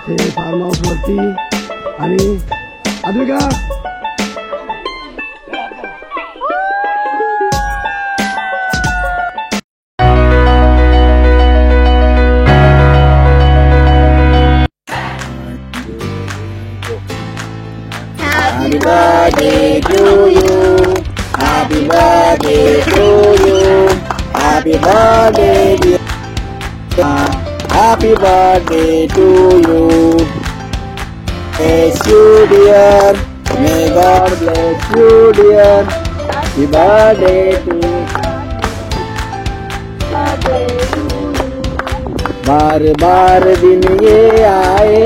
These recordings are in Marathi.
इथे फार्म हाऊस वरती आणि Advika Happy birthday to you. Happy birthday to you. Happy birthday dear. Happy birthday to you. Bless you dear. May God bless you dear. Happy birthday to you. बार बार दिन ये आए,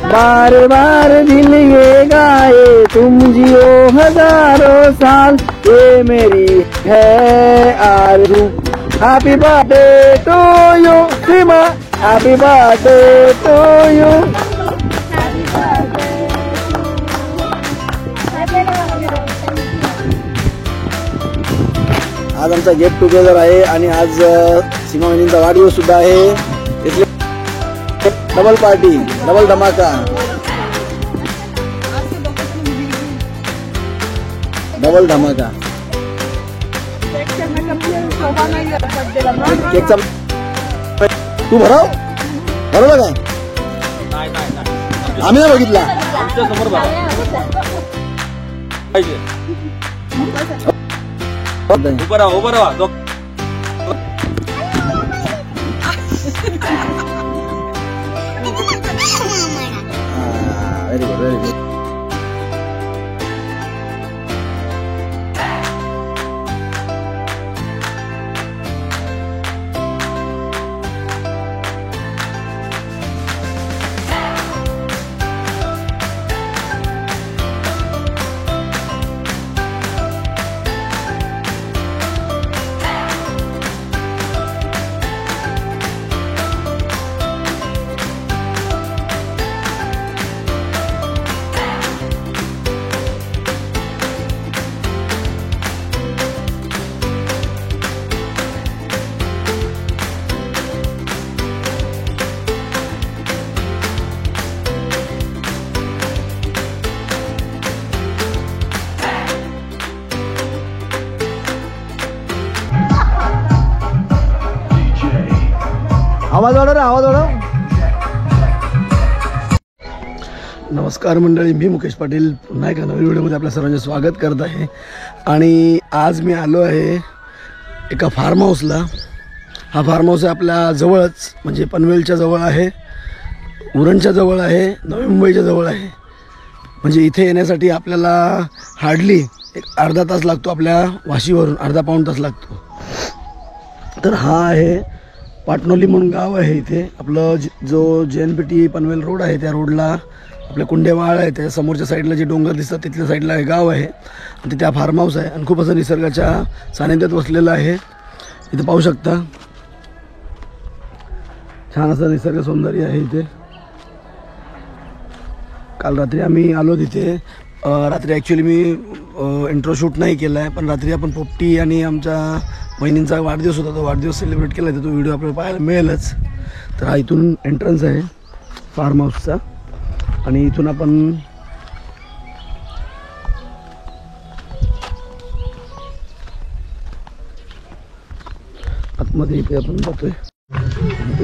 बार बार दिन ये गाए, तुम जियो हजारों साल, ये मेरी है आरज़ू। Happy birthday to you Seema, happy birthday to you. आज आमचा गेट टुगेदर आहे आणि आज सीमा वहिनींचा वाढदिवस सुद्धा आहे, इसलिए डबल पार्टी, डबल धमाका, डबल धमाका। केकचा तू भरवला काय? आम्ही नाही बघितला। उभं राहा very good, very good. आवाज वाढव रे, आवाज वाढव। नमस्कार मंडळी, मी मुकेश पाटील पुन्हा एका नवीन व्हिडिओमध्ये आपल्या सर्वांचे स्वागत करत आहे। आणि आज मी आलो आहे एका फार्म हाऊसला। हा फार्म हाऊस आहे आपल्या जवळच, म्हणजे पनवेलच्या जवळ आहे, उरणच्या जवळ आहे, नवी मुंबईच्या जवळ आहे। म्हणजे इथे येण्यासाठी आपल्याला हार्डली एक अर्धा तास लागतो, आपल्या वाशीवरून अर्धा पाऊण तास लागतो। तर हा आहे पाटणोली म्हणून गाव आहे इथे आपलं, जो JNPT पनवेल रोड आहे त्या रोडला आपले कुंडेवाळ आहे, त्या समोरच्या साईडला जे डोंगर दिसतात तिथल्या साईडला हे गाव आहे आणि तिथे हा फार्म हाऊस आहे आणि खूप असं निसर्गाच्या सानिध्यात वसलेलं आहे। इथे पाहू शकता छान असं निसर्ग सौंदर्य आहे इथे। काल रात्री आम्ही आलो तिथे, रात्री ॲक्च्युली मी इंट्रो शूट नाही केला आहे, पण रात्री आपण पोपटी आणि आमच्या बहिणींचा वाढदिवस होता, तो वाढदिवस सेलिब्रेट केला तर तो व्हिडिओ आपल्याला पाहायला मिळेलच। तर हा इथून एंट्रन्स आहे फार्म हाऊसचा आणि इथून आपण आतमध्ये इथे आपण जातोय।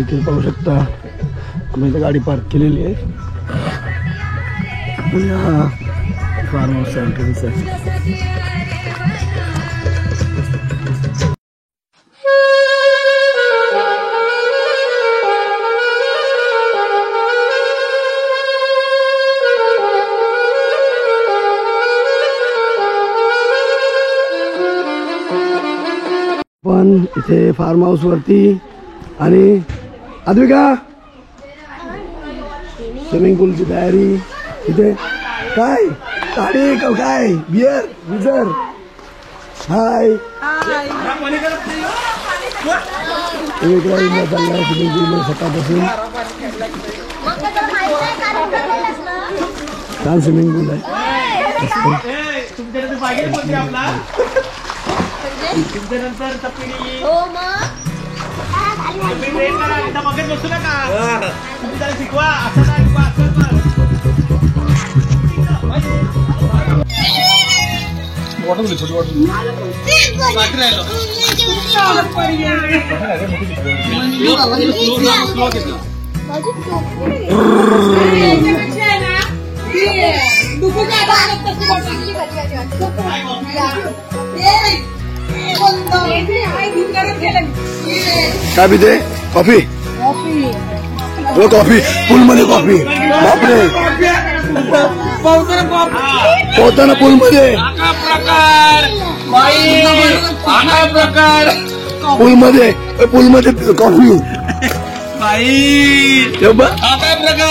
इथे पाहू शकता आम्ही इथे गाडी पार्क केलेली आहे आणि हा फार्म हाऊसचा एंट्रन्स आहे। पण इथे फार्म हाऊस वरती आणि अद्विका स्विमिंग पूलची तयारी, इथे काय गाडी काय बियर विजर। हाय चाललाय स्विमिंग पूल सकाळपासून। छान स्विमिंग पूल आहे. काय पिते? कॉफी. हो कॉफी. पूलमध्ये कॉफी. बापरे. पोहताना पूलमध्ये. पूलमध्ये कॉफी. प्रकार.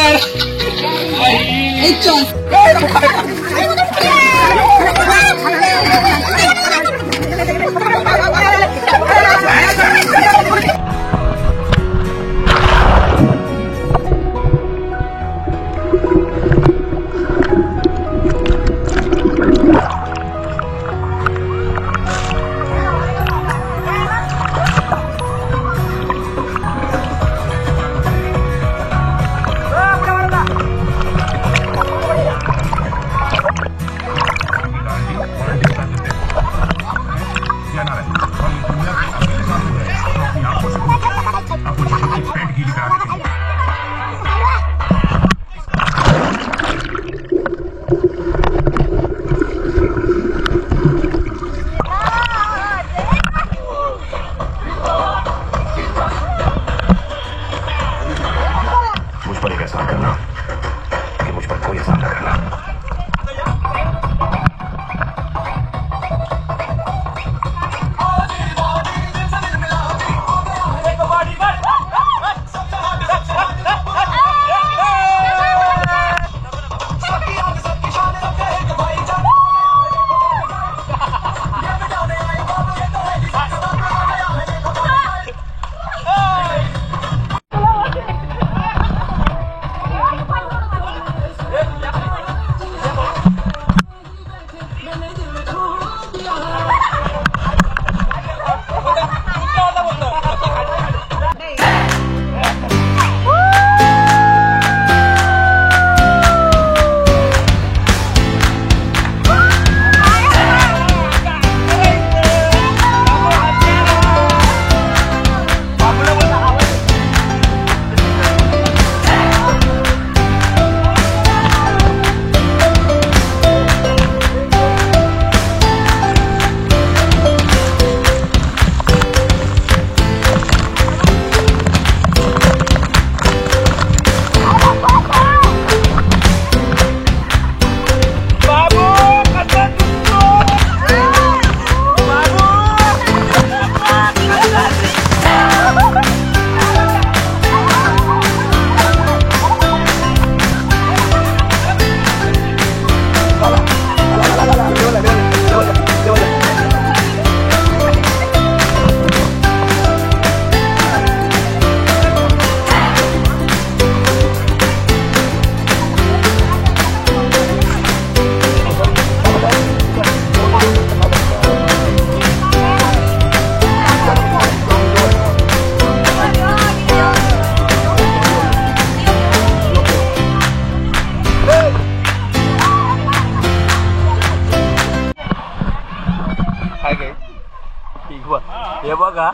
हे बघा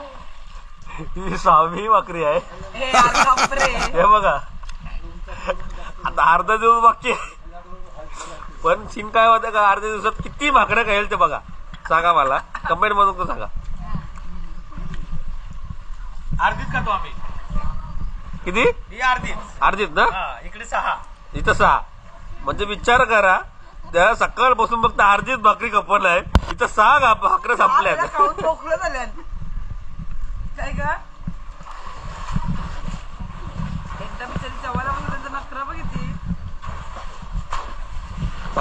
ही 6वी बकरी आहे. हे बघा आता अर्धा दिवस बाकी पण सीन काय होतं का अर्ध्या दिवसात किती भाकऱ्या खाईल ते बघा. सांगा मला कमेंट मधून तो सांगा. अर्धीच खातो आम्ही. किती? ही अर्धीच ना. इकडे 6 इथं 6 म्हणजे विचार करा त्या सकाळपासून फक्त अर्धीच भाकरी खपवलाय इथं 6 भाकऱ्या संपल्यात. काय का एकदम चवाला त्यांचा नखरा बघितली.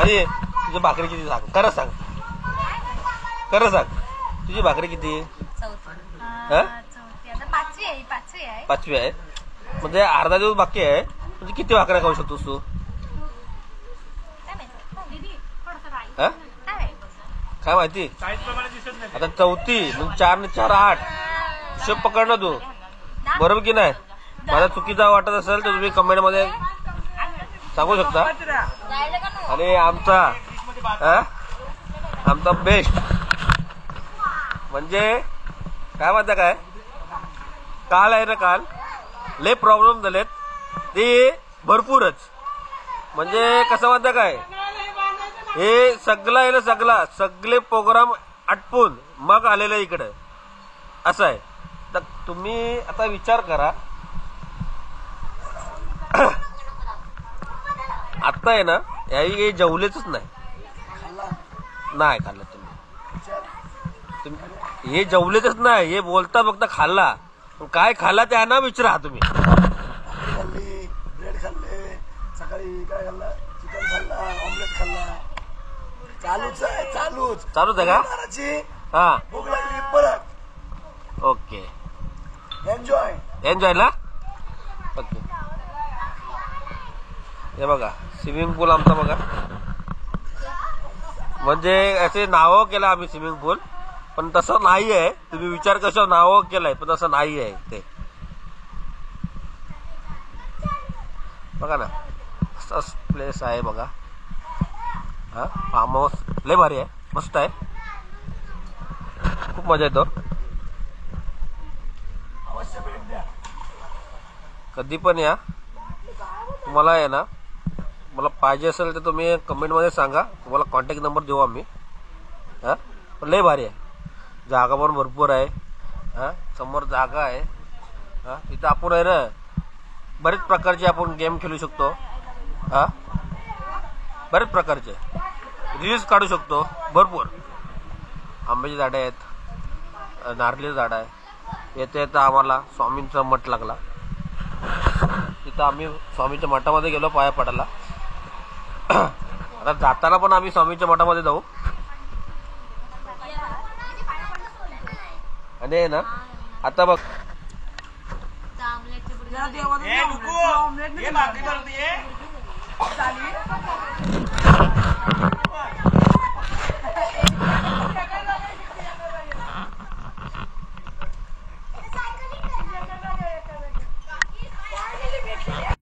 अरे तुझी भाकरी किती सांग खरं सांग. खरं सांग तुझी भाकरी किती? 5वी आहे म्हणजे अर्धा दिवस बाकी आहे म्हणजे किती भाकऱ्या खाऊ शकतोस तू? काय माहिती साईज प्रमाणे दिसत नाही. आता 4 मग 4 ने 4 8 हिशोब पकडणं तू बरोबर की नाही. मला चुकीचा वाटत असेल तर तुम्ही कमेंट मध्ये सांगू शकता. आणि आमचा बेस्ट म्हणजे काय म्हणता काय काल आहे ना काल लय प्रॉब्लेम झालेत ते भरपूरच. म्हणजे कसं म्हणता काय हे सगळं आहे ना सगळे प्रोग्राम आटपून मग आलेलं इकडे असं आहे. तर तुम्ही आता विचार करा आता आहे ना याही जेवलेच नाही खाल्लं तुम्ही हे जेवलेच नाही. हे बोलता बघता खाल्ला काय खाल्ला त्यांना विचारा तुम्ही. खाल्ली ब्रेड खाल्ले सकाळी काय खाल्ला चिकन खाल्ला ऑमलेट खाल्ला चालूच आहे चालूच आहे का हा भूक लागली परत ओके एन्जॉय ना ओके. हे बघा स्विमिंग पूल आमचा बघा म्हणजे असे नावं केलं आम्ही स्विमिंग पूल पण तसं नाही आहे. तुम्ही विचार कसं नावं केलंय पण तसं नाही आहे ते बघा ना. असं प्लेस आहे बघा हा फार्म हाऊस लय भारी आहे मस्त आहे खूप मजा येतो. कधी पण या तुम्हाला आहे ना मला पाहिजे असेल तर तुम्ही कमेंटमध्ये सांगा तुम्हाला कॉन्टॅक्ट नंबर देऊ आम्ही हां. पण लय भारी आहे जागा पण भरपूर आहे हां समोर जागा आहे हां. तिथं आपण आहे ना बरेच प्रकारचे आपण गेम खेळू शकतो हां बरेच प्रकारचे रील्स काढू शकतो भरपूर. आंब्याची झाडं आहेत नारळीचं झाड आहे. येता आम्हाला स्वामींचा मठ लागला तिथं आम्ही स्वामीच्या मठामध्ये गेलो पाया पडायला. आता जाताना पण आम्ही स्वामीच्या मठामध्ये जाऊ. आणि ना आता बघ ए नको ये भाकरी करते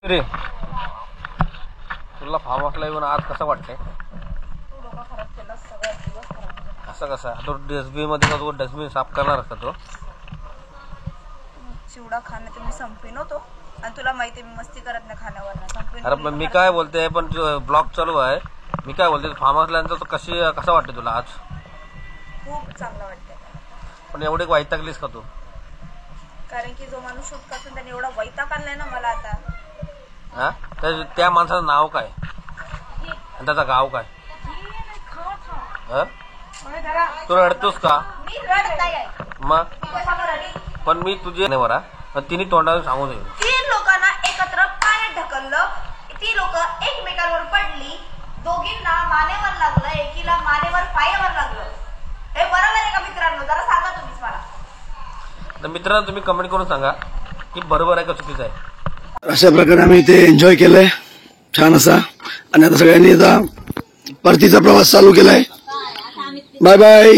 रे तुला फार्म हाऊसला येऊन आज कसं वाटतंय असं कसं तो डस्टबिन मध्ये तो डस्टबिन साफ करणार असता तो चिवडा खाणं तुम्ही संपीन होतो आणि तुला माहिती मी मस्ती करत नाही खाण्यावर संपीन. अरे पण मी काय बोलते पण ब्लॉग चालू आहे मी काय बोलते फार्म हाऊसला कसं वाटतं तुला आज. खूप चांगलं वाटतंय पण एवढे वैतागलीस का तू कारण की जो माणूस शूट करतो त्याने एवढा वैताग आणलाय ना मला आता. हा तर त्या माणसाचं नाव काय आणि त्याचं गाव काय तू रडतोस का मग पण मी तुझे नाही बरा पण तिने तोंडावर सांगू दे. 3 लोकांना एकत्र पाण्यात ढकललं ती लोक एकमेकांवर पडली दोघींना मानेवर लागलं एकीला मानेवर पायावर लागलं. हे बरोबर आहे का मित्रांनो जरा सांगा तुम्हीच मला. तर मित्रांनो तुम्ही कमेंट करून सांगा की बरोबर आहे का चुकीचं आहे. अशा प्रकारे आम्ही इथे एन्जॉय केलंय छान असा. आणि आता सगळ्यांनी आता परतीचा प्रवास चालू केलाय. बाय बाय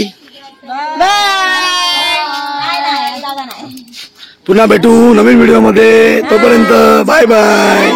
पुन्हा भेटू नवीन व्हिडिओ मध्ये तोपर्यंत बाय बाय.